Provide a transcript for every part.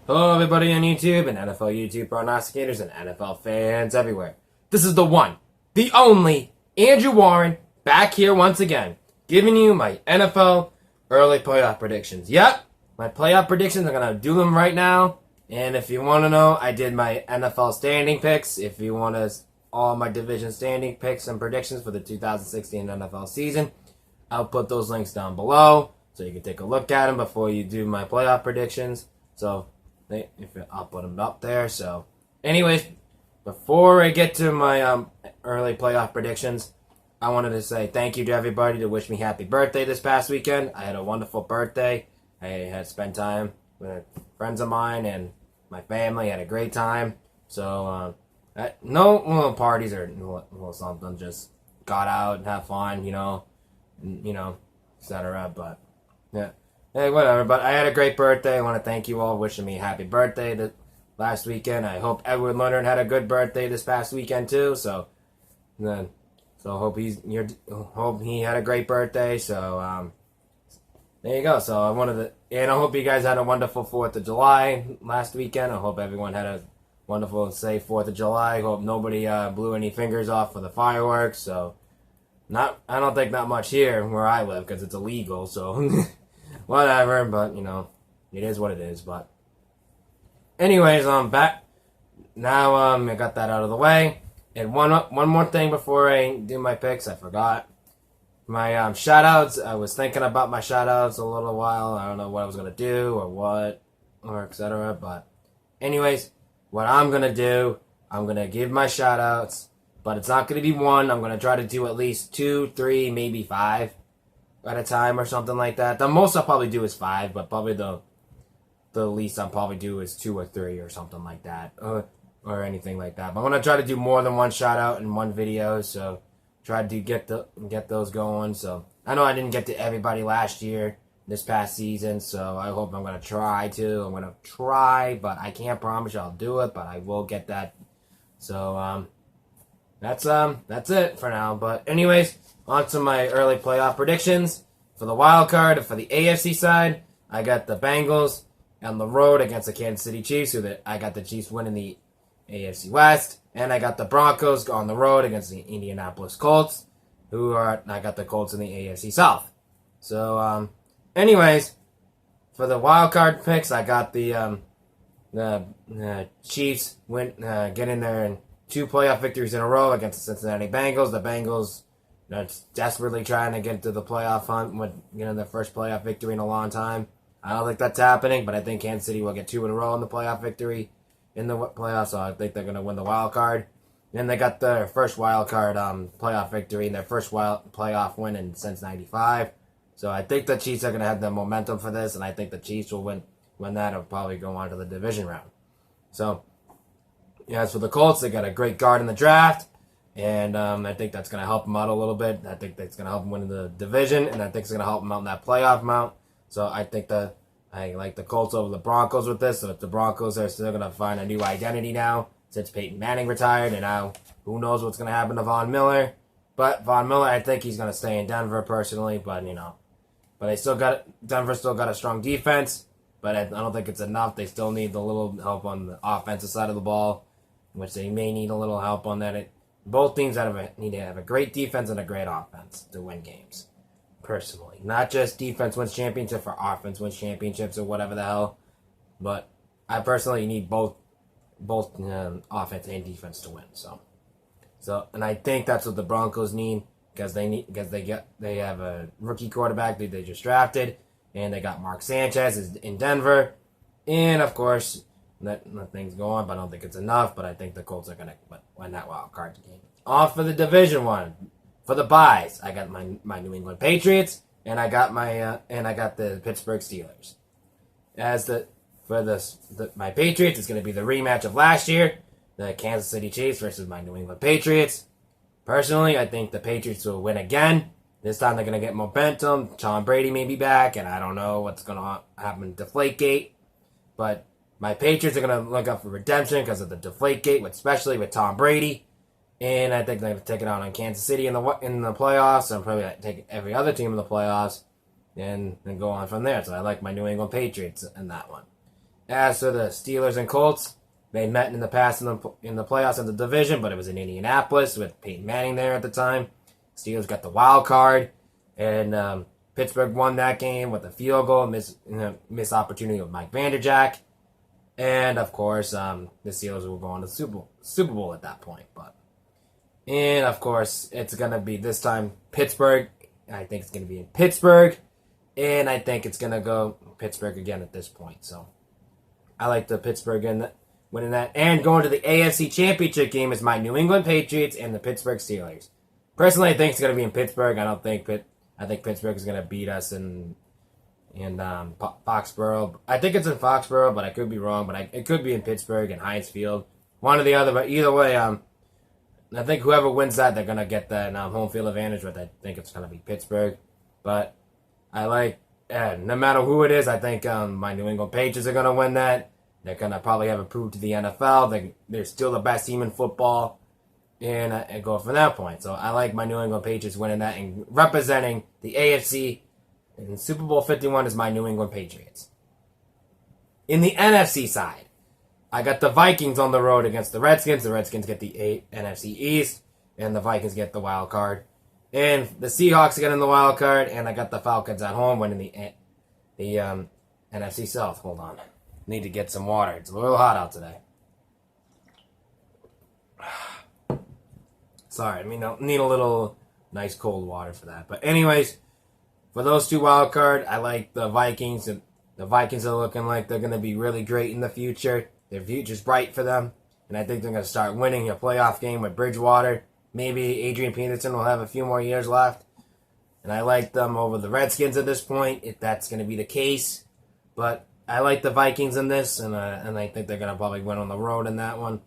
Hello everybody on YouTube and NFL YouTube prognosticators and NFL fans everywhere. This is the one, the only, Andrew Warren, back here once again, giving you my NFL early playoff predictions. Yep, my playoff predictions, I'm going to do them right now. And if you want to know, I did my NFL standing picks. If you want to, all my division standing picks and predictions for the 2016 NFL season, I'll put those links down below so you can take a look at them before you do my playoff predictions. So, I'll put them up there. So, anyways, before I get to my early playoff predictions, I wanted to say thank you to everybody to wish me happy birthday this past weekend. I had a wonderful birthday. I had spent time with friends of mine and my family. I had a great time. So, no parties or something. Just got out and have fun, etc. But yeah. Hey, whatever, but I had a great birthday. I want to thank you all wishing me a happy birthday last weekend. I hope everyone Leonard had a good birthday this past weekend too. So hope he had a great birthday. So there you go. So I hope you guys had a wonderful 4th of July last weekend. I hope everyone had a wonderful and safe 4th of July. I hope nobody blew any fingers off for the fireworks. So I don't think not much here where I live because it's illegal. So. Whatever, but, it is what it is, but... Anyways, I'm back. Now, I got that out of the way. And one more thing before I do my picks, I forgot. My, shout-outs, I was thinking about my shout-outs a little while. I don't know what I was going to do, or etc. But, anyways, what I'm going to do, I'm going to give my shout-outs, but it's not going to be one. I'm going to try to do at least 2, 3, maybe 5. At a time or something like that. The most I'll probably do is 5, but probably the least I'll probably do is 2 or 3 or something like that, or anything like that. But I'm gonna try to do more than one shout out in one video, so try to get those going. So I know I didn't get to everybody last year, this past season, so I hope I'm gonna try to. I'm gonna try, but I can't promise you I'll do it, but I will get that. So that's it for now. But anyways. On to my early playoff predictions. For the wild card, for the AFC side, I got the Bengals on the road against the Kansas City Chiefs. I got the Chiefs winning the AFC West. And I got the Broncos on the road against the Indianapolis Colts. I got the Colts in the AFC South. So, anyways, for the wild card picks, I got the Chiefs getting their 2 playoff victories in a row against the Cincinnati Bengals. The Bengals... That's desperately trying to get to the playoff hunt with their first playoff victory in a long time. I don't think that's happening, but I think Kansas City will get 2 in a row in the playoff victory in the playoffs, so I think they're going to win the wild card. Then they got their first wild card playoff victory and their first playoff win since '95. So I think the Chiefs are going to have the momentum for this, and I think the Chiefs will win that and probably go on to the division round. So, as for the Colts, they got a great guard in the draft. And I think that's going to help them out a little bit. I think that's going to help them win the division, and I think it's going to help them out in that playoff mount. So I think I like the Colts over the Broncos with this. So if the Broncos are still going to find a new identity now, since Peyton Manning retired, and now who knows what's going to happen to Von Miller. But Von Miller, I think he's going to stay in Denver personally, but Denver still got a strong defense, but I don't think it's enough. They still need a little help on the offensive side of the ball, which they may need a little help on that. Both teams need to have a great defense and a great offense to win games, personally. Not just defense wins championships or offense wins championships or whatever the hell, but I personally need both offense and defense to win. So, and I think that's what the Broncos need because they have a rookie quarterback that they just drafted, and they got Mark Sanchez in Denver, and of course. Let things go on, but I don't think it's enough. But I think the Colts are going to win that wild card game. Off for the division one. For the buys, I got my New England Patriots, and I got the Pittsburgh Steelers. My Patriots, it's going to be the rematch of last year, the Kansas City Chiefs versus my New England Patriots. Personally, I think the Patriots will win again. This time they're going to get momentum. Tom Brady may be back, and I don't know what's going to happen to Deflategate, but. My Patriots are going to look up for redemption because of the Deflategate, especially with Tom Brady. And I think they're going to take it out on Kansas City in the playoffs. And probably take every other team in the playoffs. And then go on from there. So I like my New England Patriots in that one. As for the Steelers and Colts, they met in the past in the playoffs in the division, but it was in Indianapolis with Peyton Manning there at the time. Steelers got the wild card, and Pittsburgh won that game with a field goal, missed opportunity with Mike Vanderjagt, and of course, the Steelers will go on to the Super Bowl at that point. And of course, it's gonna be this time Pittsburgh. I think it's gonna be in Pittsburgh, and I think it's gonna go Pittsburgh again at this point. So I like the Pittsburgh winning that, and going to the AFC Championship game is my New England Patriots and the Pittsburgh Steelers. Personally, I think it's gonna be in Pittsburgh. I think Pittsburgh is gonna beat us in Foxborough. I think it's in Foxborough, but I could be wrong. But it could be in Pittsburgh and Heinz Field, one or the other. But either way, I think whoever wins that, they're gonna get that home field advantage. But I think it's gonna be Pittsburgh. But I like, no matter who it is, I think my New England Patriots are gonna win that. They're gonna probably have it proved to the NFL. They're still the best team in football, and go from that point. So I like my New England Patriots winning that and representing the AFC. And Super Bowl 51 is my New England Patriots. In the NFC side, I got the Vikings on the road against the Redskins. The Redskins get the NFC East, and the Vikings get the wild card. And the Seahawks get in the wild card, and I got the Falcons at home winning the NFC South. Hold on. Need to get some water. It's a little hot out today. Sorry, I need a little nice cold water for that. But anyways, for those two wild card, I like the Vikings. And the Vikings are looking like they're going to be really great in the future. Their future's bright for them. And I think they're going to start winning a playoff game with Bridgewater. Maybe Adrian Peterson will have a few more years left. And I like them over the Redskins at this point, if that's going to be the case. But I like the Vikings in this, and I think they're going to probably win on the road in that one.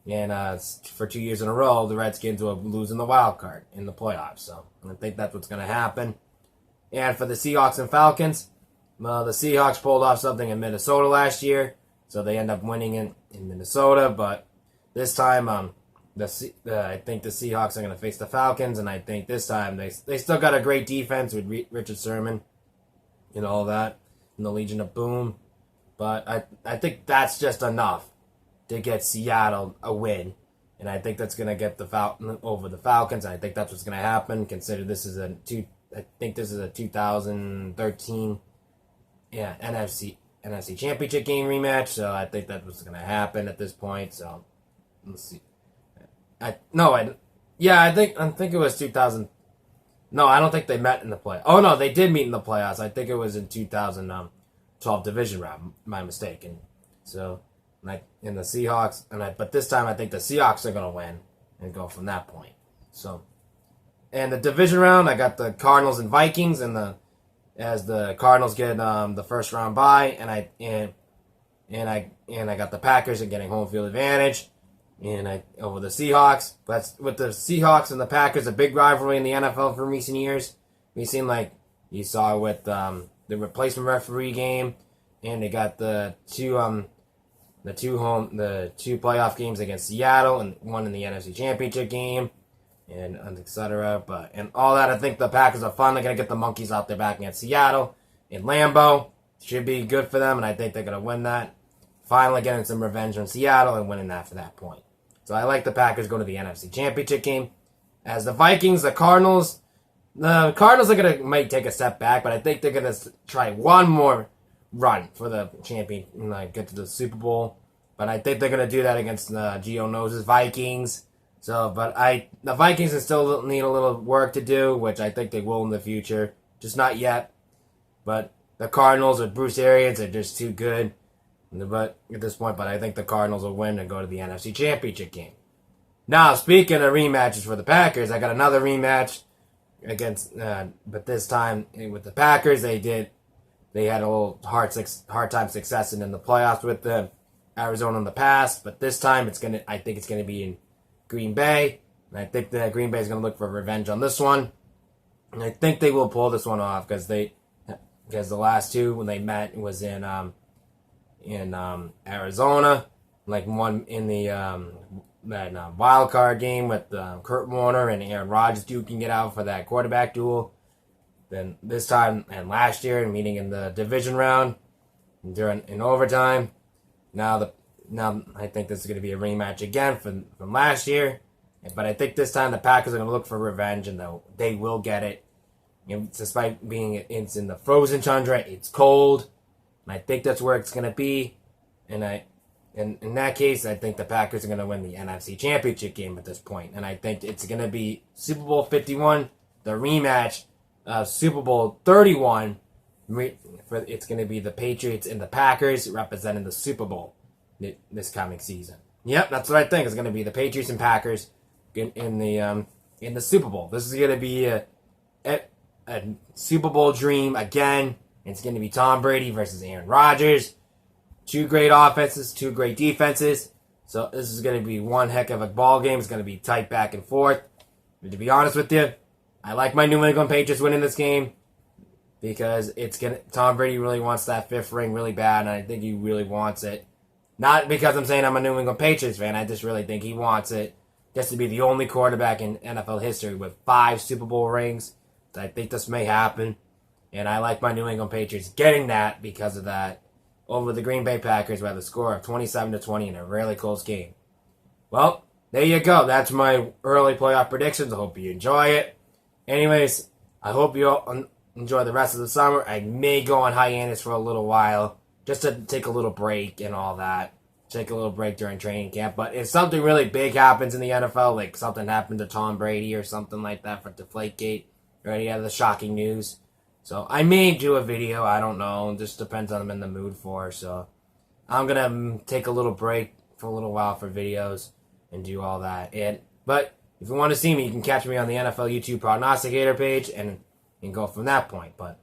And for 2 years in a row, the Redskins will lose in the wild card in the playoffs. So I think that's what's going to happen. And for the Seahawks and Falcons, the Seahawks pulled off something in Minnesota last year, so they end up winning in Minnesota. But this time, I think the Seahawks are going to face the Falcons, and I think this time they still got a great defense with Richard Sherman and all that, and the Legion of Boom. But I think that's just enough to get Seattle a win. And I think that's going to get the Falcons over the Falcons. And I think that's what's going to happen. Consider this is a 2013 NFC Championship game rematch. So I think that's what's going to happen at this point. So let's see. I think it was 2000. No, I don't think they met in the play. Oh no, they did meet in the playoffs. I think it was in 2012 division round. My mistake. And so in the Seahawks, but this time I think the Seahawks are gonna win and go from that point. So, and the division round, I got the Cardinals and Vikings, as the Cardinals get the first round bye, and I got the Packers and getting home field advantage, and over the Seahawks. But with the Seahawks and the Packers, a big rivalry in the NFL for recent years. We've seen, like you saw with the replacement referee game, and they got the two playoff games against Seattle, and one in the NFC Championship game, and etc. And all that, I think the Packers are finally going to get the monkeys out there back against Seattle in Lambeau. Should be good for them, and I think they're going to win that. Finally getting some revenge on Seattle and winning that for that point. So I like the Packers going to the NFC Championship game. As the Vikings, the Cardinals are might take a step back, but I think they're going to try one more run for the champion, get to the Super Bowl. But I think they're going to do that against Gio Knows' Vikings. So, the Vikings still need a little work to do, which I think they will in the future. Just not yet. But the Cardinals with Bruce Arians are just too good. But at this point, I think the Cardinals will win and go to the NFC Championship game. Now, speaking of rematches for the Packers, I got another rematch against, but this time with the Packers, they had a little hard time success in the playoffs with the Arizona in the past, but this time I think it's gonna be in Green Bay, and I think that Green Bay is gonna look for revenge on this one, and I think they will pull this one off because the last two when they met was in Arizona, like one in the that wild card game with Kurt Warner and Aaron Rodgers duking it out for that quarterback duel. Then this time and last year, meeting in the division round, in overtime. Now I think this is going to be a rematch again from last year. But I think this time the Packers are going to look for revenge, and they will get it. Despite being it's in the frozen tundra, it's cold, and I think that's where it's going to be. And in that case, I think the Packers are going to win the NFC Championship game at this point. And I think it's going to be Super Bowl 51, the rematch of Super Bowl 31. It's going to be the Patriots and the Packers representing the Super Bowl this coming season. Yep, that's what I think. It's going to be the Patriots and Packers in the Super Bowl. This is going to be a Super Bowl dream again. It's going to be Tom Brady versus Aaron Rodgers. Two great offenses, two great defenses. So this is going to be one heck of a ball game. It's going to be tight back and forth. But to be honest with you, I like my New England Patriots winning this game because Tom Brady really wants that fifth ring really bad, and I think he really wants it. Not because I'm saying I'm a New England Patriots fan. I just really think he wants it just to be the only quarterback in NFL history with 5 Super Bowl rings. So I think this may happen, and I like my New England Patriots getting that because of that over the Green Bay Packers by the score of 27-20 in a really close game. Well, there you go. That's my early playoff predictions. I hope you enjoy it. Anyways, I hope you all enjoy the rest of the summer. I may go on hiatus for a little while just to take a little break and all that. Take a little break during training camp. But if something really big happens in the NFL, like something happened to Tom Brady or something like that for Deflategate or any other shocking news, so I may do a video. I don't know. It just depends on what I'm in the mood for. So I'm going to take a little break for a little while for videos and do all that. But if you want to see me, you can catch me on the NFL YouTube Prognosticator page and go from that point. But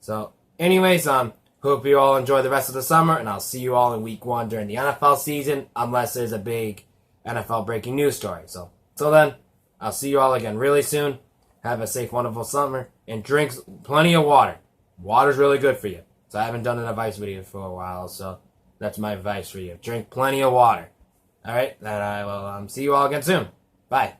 so anyways, hope you all enjoy the rest of the summer, and I'll see you all in week 1 during the NFL season, unless there's a big NFL breaking news story. So till then, I'll see you all again really soon. Have a safe, wonderful summer, and drink plenty of water. Water's really good for you. So I haven't done an advice video for a while, so that's my advice for you. Drink plenty of water. All right, and I will see you all again soon. Bye.